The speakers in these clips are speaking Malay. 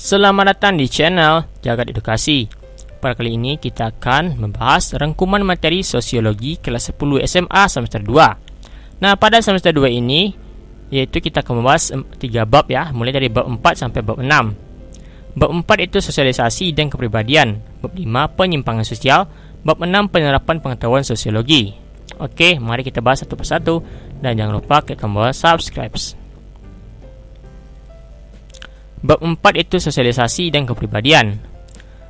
Selamat datang di channel Jagat Edukasi. Pada kali ini kita akan membahas rangkuman materi sosiologi kelas 10 SMA semester 2. Nah, pada semester 2 ini yaitu kita akan membahas 3 bab ya, mulai dari bab 4 sampai bab 6. Bab 4 itu sosialisasi dan kepribadian, bab 5 penyimpangan sosial, bab 6 penerapan pengetahuan sosiologi. Oke, mari kita bahas satu persatu dan jangan lupa klik tombol subscribe. Bab 4 itu sosialisasi dan kepribadian.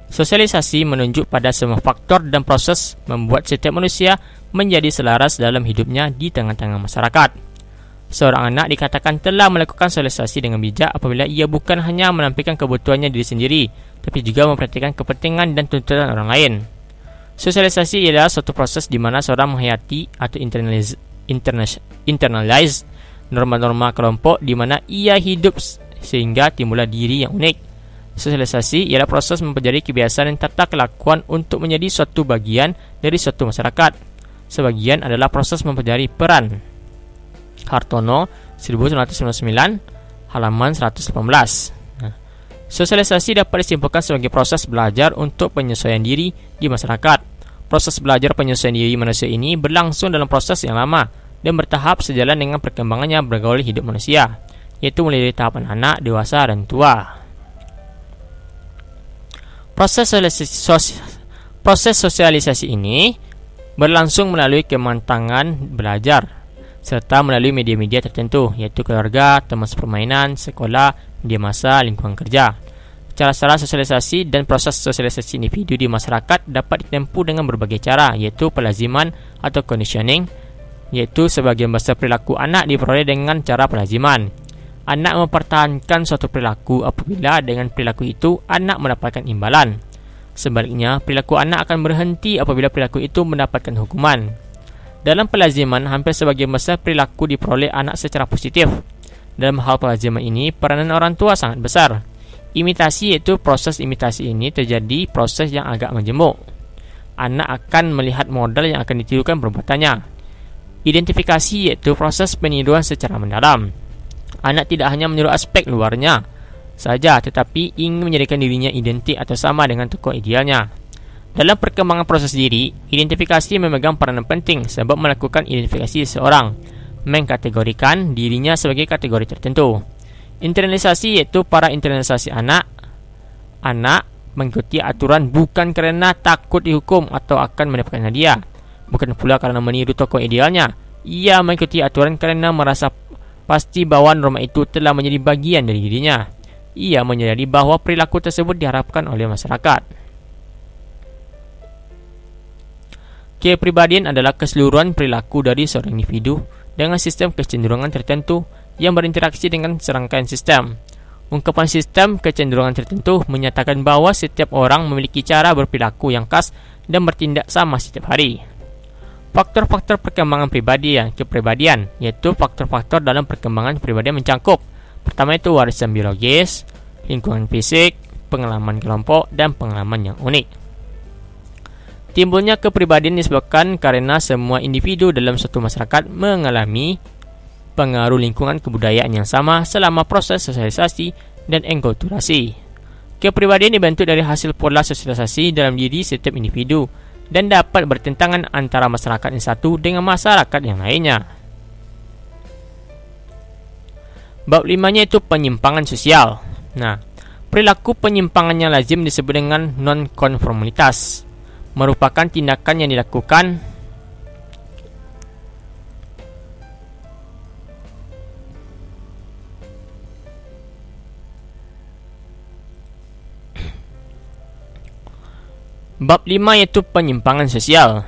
Sosialisasi menunjuk pada semua faktor dan proses membuat setiap manusia menjadi selaras dalam hidupnya di tengah-tengah masyarakat. Seorang anak dikatakan telah melakukan sosialisasi dengan bijak apabila ia bukan hanya menampilkan kebutuhannya diri sendiri, tapi juga memperhatikan kepentingan dan tuntutan orang lain. Sosialisasi adalah suatu proses di mana seorang menghayati atau internalize norma-norma kelompok di mana ia hidup sehingga timbullah diri yang unik. Sosialisasi ialah proses mempelajari kebiasaan dan tata kelakuan untuk menjadi suatu bagian dari suatu masyarakat. Sebagian adalah proses mempelajari peran. Hartono 1999 halaman 118. Sosialisasi dapat disimpulkan sebagai proses belajar untuk penyesuaian diri di masyarakat. Proses belajar penyesuaian diri manusia ini berlangsung dalam proses yang lama dan bertahap sejalan dengan perkembangannya bergaul hidup manusia, yaitu mulai dari tahapan anak, dewasa, dan tua. Proses sosialisasi ini berlangsung melalui kematangan belajar serta melalui media-media tertentu, yaitu keluarga, teman sepermainan, sekolah, media massa, lingkungan kerja. Cara-cara sosialisasi dan proses sosialisasi individu di masyarakat dapat ditempuh dengan berbagai cara, yaitu pelaziman atau conditioning, yaitu sebagian besar perilaku anak diperoleh dengan cara pelaziman. Anak mempertahankan suatu perilaku apabila dengan perilaku itu anak mendapatkan imbalan. Sebaliknya, perilaku anak akan berhenti apabila perilaku itu mendapatkan hukuman. Dalam pelaziman, hampir sebagian besar perilaku diperoleh anak secara positif. Dalam hal pelaziman ini, peranan orang tua sangat besar. Imitasi, yaitu proses imitasi ini terjadi proses yang agak menjemuk. Anak akan melihat modal yang akan ditirukan perbuatannya. Identifikasi, yaitu proses peniruan secara mendalam. Anak tidak hanya meniru aspek luarnya saja, tetapi ingin menjadikan dirinya identik atau sama dengan tokoh idealnya. Dalam perkembangan proses diri, identifikasi memegang peranan penting sebab melakukan identifikasi seseorang, mengkategorikan dirinya sebagai kategori tertentu. Internalisasi, yaitu para internalisasi anak mengikuti aturan bukan kerana takut dihukum atau akan mendapatkan hadiah, bukan pula karena meniru tokoh idealnya. Ia mengikuti aturan kerana merasa pasti bahwa norma itu telah menjadi bagian dari dirinya. Ia menyadari bahwa perilaku tersebut diharapkan oleh masyarakat. Kepribadian adalah keseluruhan perilaku dari seorang individu dengan sistem kecenderungan tertentu yang berinteraksi dengan serangkaian sistem. Ungkapan sistem kecenderungan tertentu menyatakan bahwa setiap orang memiliki cara berperilaku yang khas dan bertindak sama setiap hari. Faktor-faktor perkembangan kepribadian, yaitu faktor-faktor dalam perkembangan kepribadian mencangkup. Pertama itu warisan biologis, lingkungan fisik, pengalaman kelompok, dan pengalaman yang unik. Timbulnya kepribadian disebabkan karena semua individu dalam suatu masyarakat mengalami pengaruh lingkungan kebudayaan yang sama selama proses sosialisasi dan enkulturasi. Kepribadian dibentuk dari hasil pola sosialisasi dalam diri setiap individu dan dapat bertentangan antara masyarakat yang satu dengan masyarakat yang lainnya. Bab 5-nya itu penyimpangan sosial. Nah, perilaku penyimpangan yang lazim disebut dengan nonkonformitas. Merupakan tindakan yang dilakukan Bab 5 yaitu penyimpangan sosial.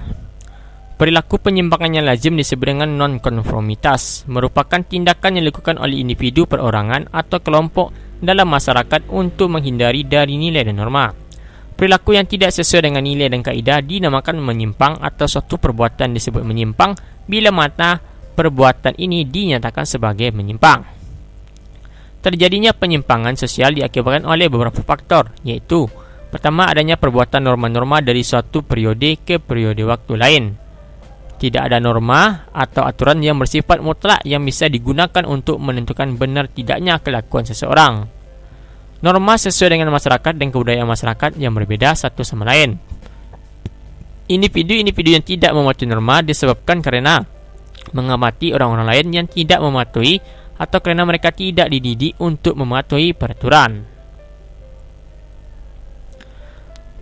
Perilaku penyimpangan yang lazim disebut dengan nonkonformitas. Merupakan tindakan yang dilakukan oleh individu, perorangan atau kelompok dalam masyarakat untuk menghindari dari nilai dan norma. Perilaku yang tidak sesuai dengan nilai dan kaedah dinamakan menyimpang atau suatu perbuatan disebut menyimpang bila mana perbuatan ini dinyatakan sebagai menyimpang. Terjadinya penyimpangan sosial diakibatkan oleh beberapa faktor, yaitu pertama, adanya perbuatan norma-norma dari suatu periode ke periode waktu lain. Tidak ada norma atau aturan yang bersifat mutlak yang bisa digunakan untuk menentukan benar tidaknya kelakuan seseorang. Norma sesuai dengan masyarakat dan kebudayaan masyarakat yang berbeda satu sama lain. Individu-individu yang tidak mematuhi norma disebabkan karena mengamati orang-orang lain yang tidak mematuhi atau kerana mereka tidak dididik untuk mematuhi peraturan.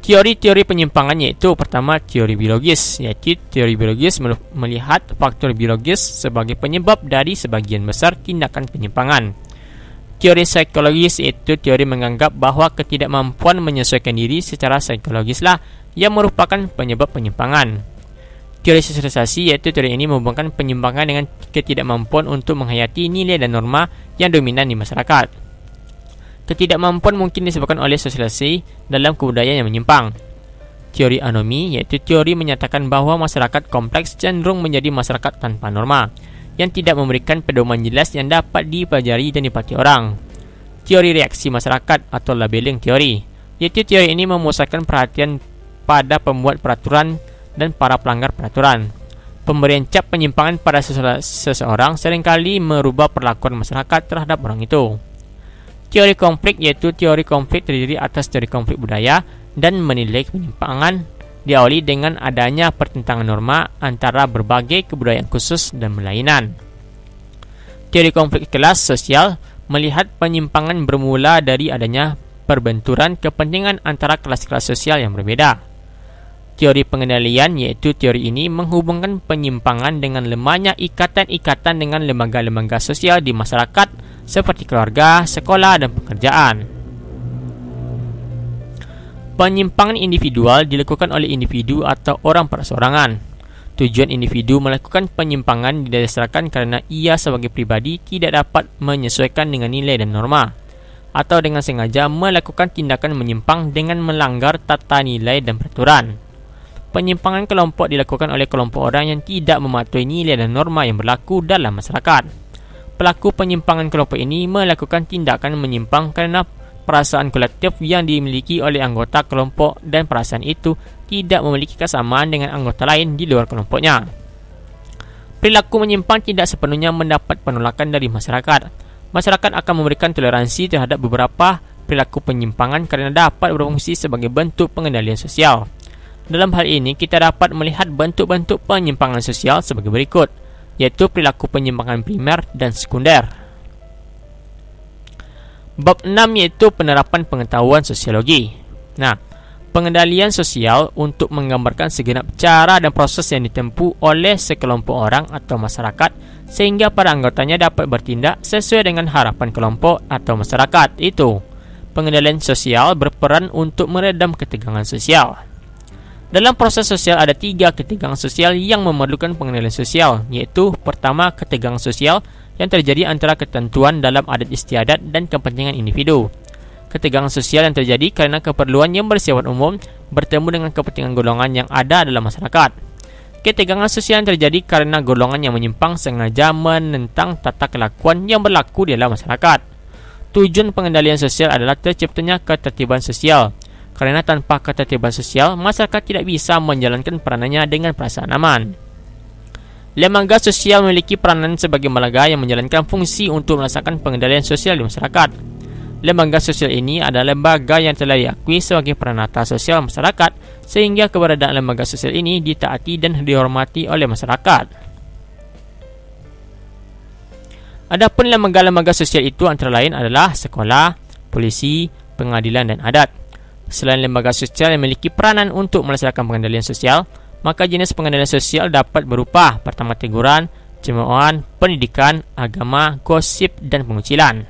Teori-teori penyimpangan yaitu pertama teori biologis, iaitu teori biologis melihat faktor biologis sebagai penyebab dari sebagian besar tindakan penyimpangan. Teori psikologis iaitu teori menganggap bahawa ketidakmampuan menyesuaikan diri secara psikologislah yang merupakan penyebab penyimpangan. Teori sosialisasi iaitu teori ini menghubungkan penyimpangan dengan ketidakmampuan untuk menghayati nilai dan norma yang dominan di masyarakat. Ketidakmampuan mungkin disebabkan oleh sosialisasi dalam kebudayaan yang menyimpang. Teori anomi iaitu teori menyatakan bahawa masyarakat kompleks cenderung menjadi masyarakat tanpa norma yang tidak memberikan pedoman jelas yang dapat dipelajari dan dipatuhi orang. Teori reaksi masyarakat atau labeling teori iaitu teori ini memusatkan perhatian pada pembuat peraturan dan para pelanggar peraturan. Pemberian cap penyimpangan pada seseorang seringkali merubah perlakuan masyarakat terhadap orang itu. Teori konflik iaitu teori konflik terdiri atas teori konflik budaya dan menilai penyimpangan diawali dengan adanya pertentangan norma antara berbagai kebudayaan khusus dan berlainan. Teori konflik kelas sosial melihat penyimpangan bermula dari adanya perbenturan kepentingan antara kelas-kelas sosial yang berbeda. Teori pengendalian iaitu teori ini menghubungkan penyimpangan dengan lemahnya ikatan-ikatan dengan lembaga-lembaga sosial di masyarakat seperti keluarga, sekolah, dan pekerjaan. Penyimpangan individual dilakukan oleh individu atau orang perseorangan. Tujuan individu melakukan penyimpangan didasarkan kerana ia sebagai pribadi tidak dapat menyesuaikan dengan nilai dan norma, atau dengan sengaja melakukan tindakan menyimpang dengan melanggar tata nilai dan peraturan. Penyimpangan kelompok dilakukan oleh kelompok orang yang tidak mematuhi nilai dan norma yang berlaku dalam masyarakat. Pelaku penyimpangan kelompok ini melakukan tindakan menyimpang kerana perasaan kolektif yang dimiliki oleh anggota kelompok dan perasaan itu tidak memiliki kesamaan dengan anggota lain di luar kelompoknya. Perilaku menyimpang tidak sepenuhnya mendapat penolakan dari masyarakat. Masyarakat akan memberikan toleransi terhadap beberapa perilaku penyimpangan kerana dapat berfungsi sebagai bentuk pengendalian sosial. Dalam hal ini, kita dapat melihat bentuk-bentuk penyimpangan sosial sebagai berikut, iaitu perilaku penyimpangan primer dan sekunder. Bab 6 iaitu penerapan pengetahuan sosiologi. Pengendalian sosial untuk menggambarkan segenap cara dan proses yang ditempuh oleh sekelompok orang atau masyarakat sehingga para anggotanya dapat bertindak sesuai dengan harapan kelompok atau masyarakat itu. Pengendalian sosial berperan untuk meredam ketegangan sosial. Dalam proses sosial ada 3 ketegangan sosial yang memerlukan pengendalian sosial, iaitu pertama ketegangan sosial yang terjadi antara ketentuan dalam adat istiadat dan kepentingan individu. Ketegangan sosial yang terjadi kerana keperluan yang bersifat umum bertemu dengan kepentingan golongan yang ada dalam masyarakat. Ketegangan sosial yang terjadi kerana golongan yang menyimpang sengaja menentang tata kelakuan yang berlaku di dalam masyarakat. Tujuan pengendalian sosial adalah terciptanya ketertiban sosial. Kerana tanpa ketertiban sosial, masyarakat tidak bisa menjalankan peranannya dengan perasaan aman. Lembaga sosial memiliki peranan sebagai lembaga yang menjalankan fungsi untuk melaksanakan pengendalian sosial di masyarakat. Lembaga sosial ini adalah lembaga yang telah diakui sebagai peranata sosial masyarakat, sehingga keberadaan lembaga sosial ini ditaati dan dihormati oleh masyarakat. Adapun lembaga-lembaga sosial itu antara lain adalah sekolah, polisi, pengadilan dan adat. Selain lembaga sosial yang memiliki peranan untuk melaksanakan pengendalian sosial, maka jenis pengendalian sosial dapat berupa pertama teguran, cemoohan, pendidikan, agama, gosip dan pengucilan.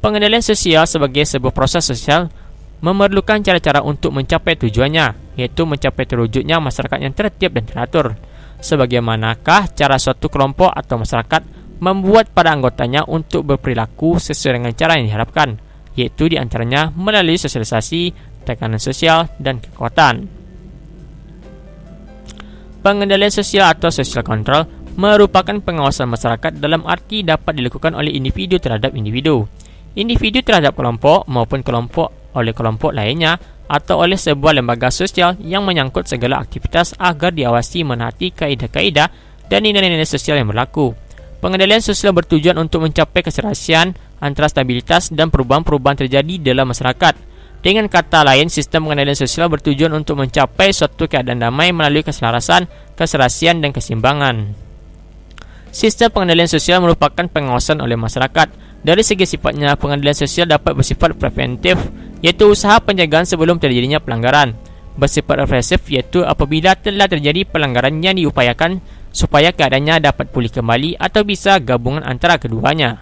Pengendalian sosial sebagai sebuah proses sosial memerlukan cara-cara untuk mencapai tujuannya, yaitu mencapai terwujudnya masyarakat yang tertib dan teratur. Sebagaimanakah cara suatu kelompok atau masyarakat membuat para anggotanya untuk berperilaku sesuai dengan cara yang diharapkan, yaitu diantaranya melalui sosialisasi, tekanan sosial, dan kekuatan. Pengendalian sosial atau social control merupakan pengawasan masyarakat dalam arti dapat dilakukan oleh individu terhadap individu, individu terhadap kelompok maupun kelompok oleh kelompok lainnya, atau oleh sebuah lembaga sosial yang menyangkut segala aktivitas agar diawasi menaati kaedah-kaedah dan nilai-nilai sosial yang berlaku. Pengendalian sosial bertujuan untuk mencapai keserasian antara stabilitas dan perubahan-perubahan terjadi dalam masyarakat. Dengan kata lain, sistem pengendalian sosial bertujuan untuk mencapai suatu keadaan damai melalui keselarasan, keserasian, dan keseimbangan. Sistem pengendalian sosial merupakan pengawasan oleh masyarakat. Dari segi sifatnya, pengendalian sosial dapat bersifat preventif, iaitu usaha penjagaan sebelum terjadinya pelanggaran. Bersifat represif, iaitu apabila telah terjadi pelanggaran yang diupayakan supaya keadaannya dapat pulih kembali, atau bisa gabungan antara keduanya.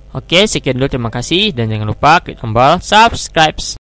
Oke, sekian dulu, terima kasih, dan jangan lupa klik tombol subscribe.